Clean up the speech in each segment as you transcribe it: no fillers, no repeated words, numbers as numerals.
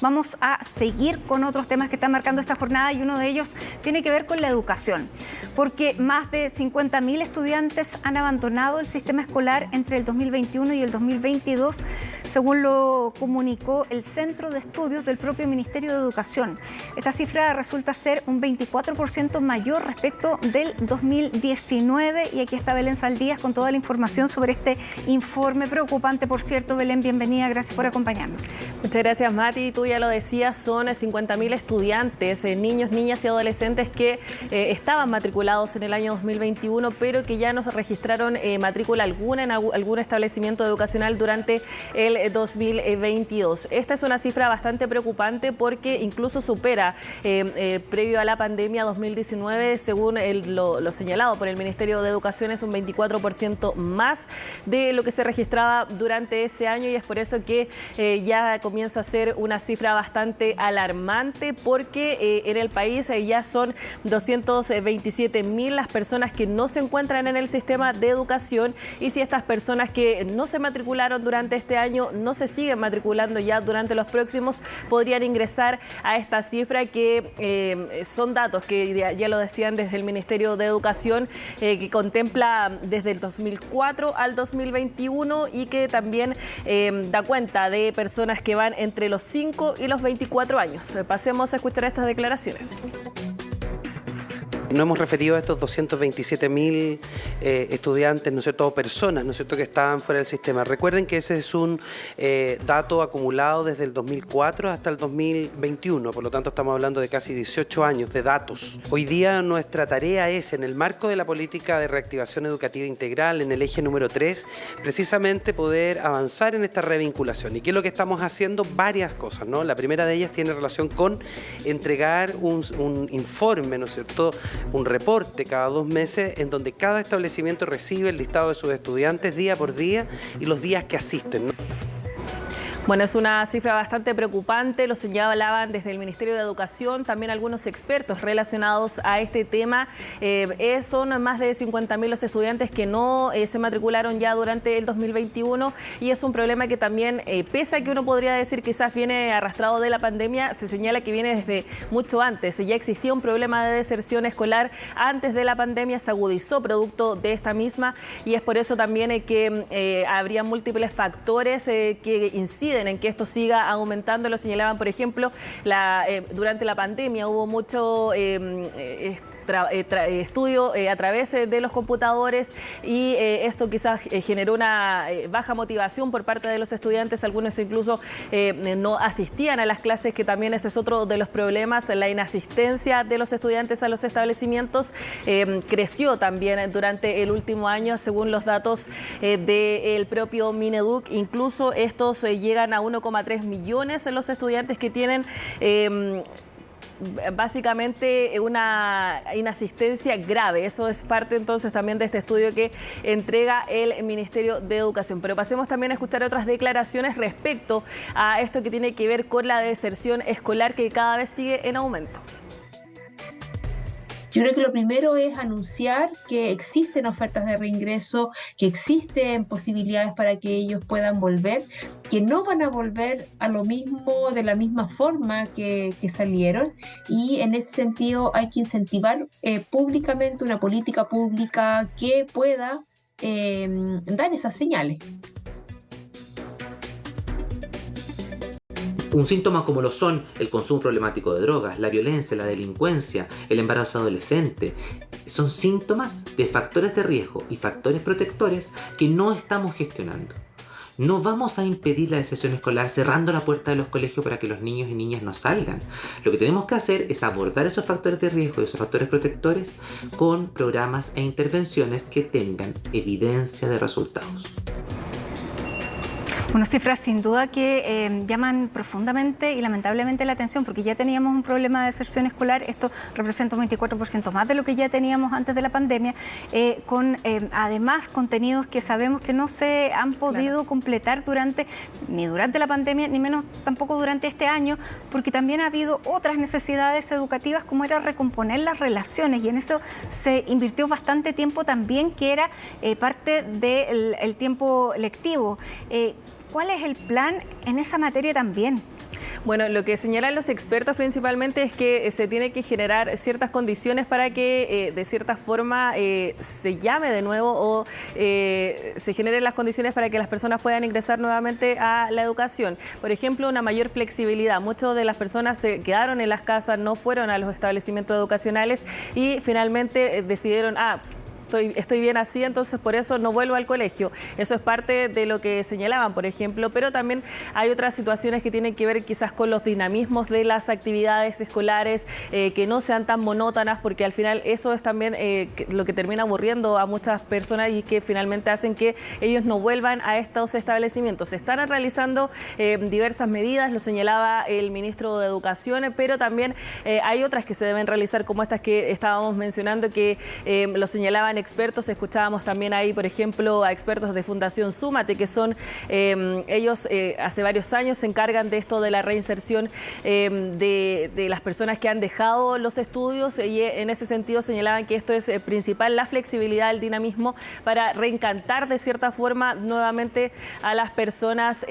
vamos a seguir con otros temas que están marcando esta jornada y uno de ellos tiene que ver con la educación, porque más de 50.000 estudiantes han abandonado el sistema escolar entre el 2021 y el 2022, según lo comunicó el Centro de Estudios del propio Ministerio de Educación. Esta cifra resulta ser un 24% mayor respecto del 2019 y aquí está Belén Saldías con toda la información sobre este informe preocupante. Por cierto, Belén, bienvenida, gracias por acompañarnos. Muchas gracias, Mati. Tú ya lo decías, son 50.000 estudiantes, niños, niñas y adolescentes que estaban matriculados en el año 2021, pero que ya no registraron matrícula alguna en algún establecimiento educacional durante el 2022. Esta es una cifra bastante preocupante porque incluso supera previo a la pandemia 2019, según lo señalado por el Ministerio de Educación, es un 24% más de lo que se registraba durante ese año y es por eso que ya comienza a ser una cifra bastante alarmante porque en el país ya son 227.000 las personas que no se encuentran en el sistema de educación y si estas personas que no se matricularon durante este año no se siguen matriculando ya durante los próximos, podrían ingresar a esta cifra que son datos que ya lo decían desde el Ministerio de Educación, que contempla desde el 2004 al 2021 y que también da cuenta de personas que van entre los 5 y los 24 años. Pasemos a escuchar estas declaraciones. No hemos referido a estos 227.000 estudiantes, ¿no es cierto?, o personas, ¿no es cierto?, que estaban fuera del sistema. Recuerden que ese es un dato acumulado desde el 2004 hasta el 2021, por lo tanto estamos hablando de casi 18 años de datos. Hoy día nuestra tarea es, en el marco de la política de reactivación educativa integral, en el eje número 3, precisamente poder avanzar en esta revinculación. ¿Y qué es lo que estamos haciendo? Varias cosas, ¿no? La primera de ellas tiene relación con entregar un informe, ¿no es cierto?, un reporte cada 2 meses en donde cada establecimiento recibe el listado de sus estudiantes día por día y los días que asisten, ¿no? Bueno, es una cifra bastante preocupante, lo señalaban desde el Ministerio de Educación, también algunos expertos relacionados a este tema. Son más de 50.000 los estudiantes que no se matricularon ya durante el 2021 y es un problema que también, pese a que uno podría decir quizás viene arrastrado de la pandemia, se señala que viene desde mucho antes. Ya existía un problema de deserción escolar antes de la pandemia, se agudizó producto de esta misma y es por eso también que habría múltiples factores que inciden en que esto siga aumentando. Lo señalaban, por ejemplo, durante la pandemia hubo mucho estudio a través de los computadores y esto quizás generó una baja motivación por parte de los estudiantes. Algunos incluso no asistían a las clases, que también ese es otro de los problemas. La inasistencia de los estudiantes a los establecimientos creció también durante el último año, según los datos del propio Mineduc. Incluso estos llegan a 1,3 millones los estudiantes que tienen básicamente una inasistencia grave. Eso es parte entonces también de este estudio que entrega el Ministerio de Educación. Pero pasemos también a escuchar otras declaraciones respecto a esto que tiene que ver con la deserción escolar, que cada vez sigue en aumento. Yo creo que lo primero es anunciar que existen ofertas de reingreso, que existen posibilidades para que ellos puedan volver, que no van a volver a lo mismo, de la misma forma que salieron, y en ese sentido hay que incentivar públicamente una política pública que pueda dar esas señales. Un síntoma como lo son el consumo problemático de drogas, la violencia, la delincuencia, el embarazo adolescente, son síntomas de factores de riesgo y factores protectores que no estamos gestionando. No vamos a impedir la deserción escolar cerrando la puerta de los colegios para que los niños y niñas no salgan. Lo que tenemos que hacer es abordar esos factores de riesgo y esos factores protectores con programas e intervenciones que tengan evidencia de resultados. Unas cifras sin duda que llaman profundamente y lamentablemente la atención, porque ya teníamos un problema de deserción escolar. Esto representa un 24% más de lo que ya teníamos antes de la pandemia, con además contenidos que sabemos que no se han podido completar ni durante la pandemia, ni menos tampoco durante este año, porque también ha habido otras necesidades educativas, como era recomponer las relaciones, y en eso se invirtió bastante tiempo también, que era parte del tiempo lectivo. ¿Cuál es el plan en esa materia también? Bueno, lo que señalan los expertos principalmente es que se tiene que generar ciertas condiciones para que de cierta forma se llame de nuevo o se generen las condiciones para que las personas puedan ingresar nuevamente a la educación. Por ejemplo, una mayor flexibilidad. Muchas de las personas se quedaron en las casas, no fueron a los establecimientos educacionales y finalmente decidieron, estoy bien así, entonces por eso no vuelvo al colegio. Eso es parte de lo que señalaban, por ejemplo, pero también hay otras situaciones que tienen que ver quizás con los dinamismos de las actividades escolares, que no sean tan monótonas, porque al final eso es también lo que termina aburriendo a muchas personas y que finalmente hacen que ellos no vuelvan a estos establecimientos. Se están realizando diversas medidas, lo señalaba el ministro de Educación, pero también hay otras que se deben realizar, como estas que estábamos mencionando, que lo señalaban expertos. Escuchábamos también ahí, por ejemplo, a expertos de Fundación Súmate, que son ellos hace varios años se encargan de esto de la reinserción de las personas que han dejado los estudios, y en ese sentido señalaban que esto es principal, la flexibilidad, el dinamismo, para reencantar de cierta forma nuevamente a las personas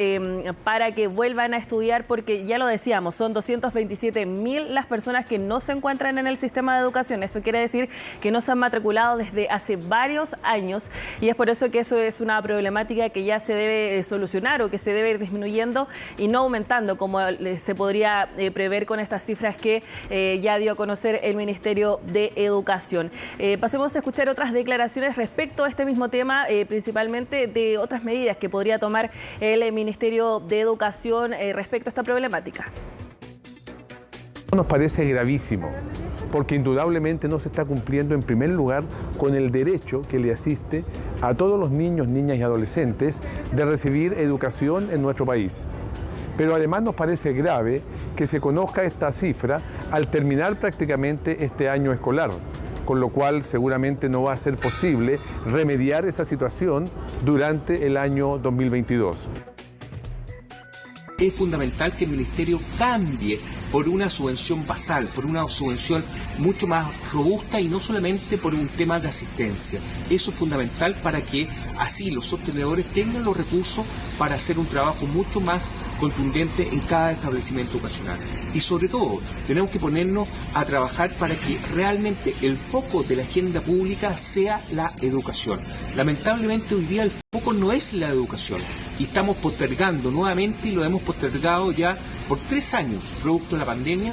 para que vuelvan a estudiar, porque ya lo decíamos, son 227.000 las personas que no se encuentran en el sistema de educación. Eso quiere decir que no se han matriculado desde hace varios años, y es por eso que eso es una problemática que ya se debe solucionar o que se debe ir disminuyendo y no aumentando como se podría prever con estas cifras que ya dio a conocer el Ministerio de Educación. Pasemos a escuchar otras declaraciones respecto a este mismo tema, principalmente de otras medidas que podría tomar el Ministerio de Educación respecto a esta problemática. Nos parece gravísimo, porque indudablemente no se está cumpliendo en primer lugar con el derecho que le asiste a todos los niños, niñas y adolescentes de recibir educación en nuestro país. Pero además nos parece grave que se conozca esta cifra al terminar prácticamente este año escolar, con lo cual seguramente no va a ser posible remediar esa situación durante el año 2022. Es fundamental que el Ministerio cambie por una subvención basal, por una subvención mucho más robusta y no solamente por un tema de asistencia. Eso es fundamental para que así los sostenedores tengan los recursos para hacer un trabajo mucho más contundente en cada establecimiento educacional. Y sobre todo, tenemos que ponernos a trabajar para que realmente el foco de la agenda pública sea la educación. Lamentablemente hoy día el foco no es la educación y estamos postergando nuevamente, y lo hemos postergado ya por 3 años, producto de la pandemia.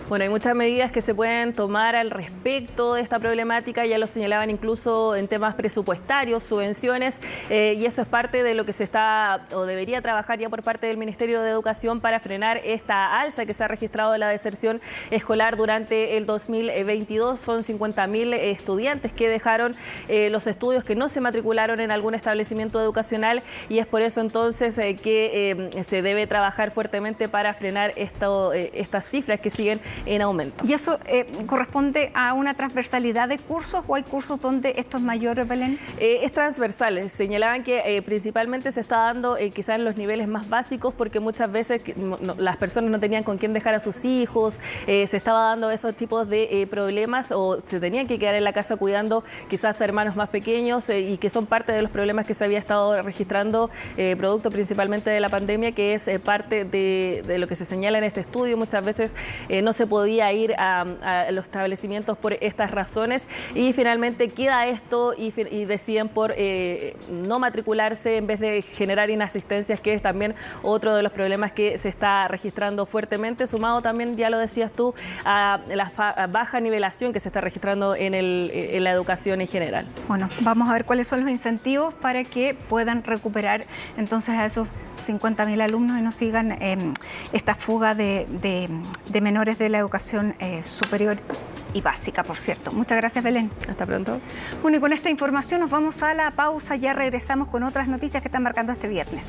Bueno, hay muchas medidas que se pueden tomar al respecto de esta problemática, ya lo señalaban incluso en temas presupuestarios, subvenciones, y eso es parte de lo que se está o debería trabajar ya por parte del Ministerio de Educación para frenar esta alza que se ha registrado de la deserción escolar durante el 2022. Son 50.000 estudiantes que dejaron los estudios, que no se matricularon en algún establecimiento educacional, y es por eso entonces que se debe trabajar fuertemente para frenar estas cifras que siguen en aumento. ¿Y eso corresponde a una transversalidad de cursos o hay cursos donde esto es mayor, Belén? Es transversal. Señalaban que principalmente se está dando quizás en los niveles más básicos, porque muchas veces las personas no tenían con quién dejar a sus hijos, se estaba dando esos tipos de problemas, o se tenían que quedar en la casa cuidando quizás a hermanos más pequeños, y que son parte de los problemas que se había estado registrando, producto principalmente de la pandemia, que es parte de lo que se señala en este estudio. Muchas veces no se podía ir a los establecimientos por estas razones, y finalmente queda esto y deciden por no matricularse en vez de generar inasistencias, que es también otro de los problemas que se está registrando fuertemente, sumado también, ya lo decías tú, a la baja nivelación que se está registrando en la educación en general. Bueno, vamos a ver cuáles son los incentivos para que puedan recuperar entonces a esos 50.000 alumnos y no sigan esta fuga de menores de la educación superior y básica, por cierto. Muchas gracias, Belén. Hasta pronto. Bueno, y con esta información nos vamos a la pausa. Ya regresamos con otras noticias que están marcando este viernes.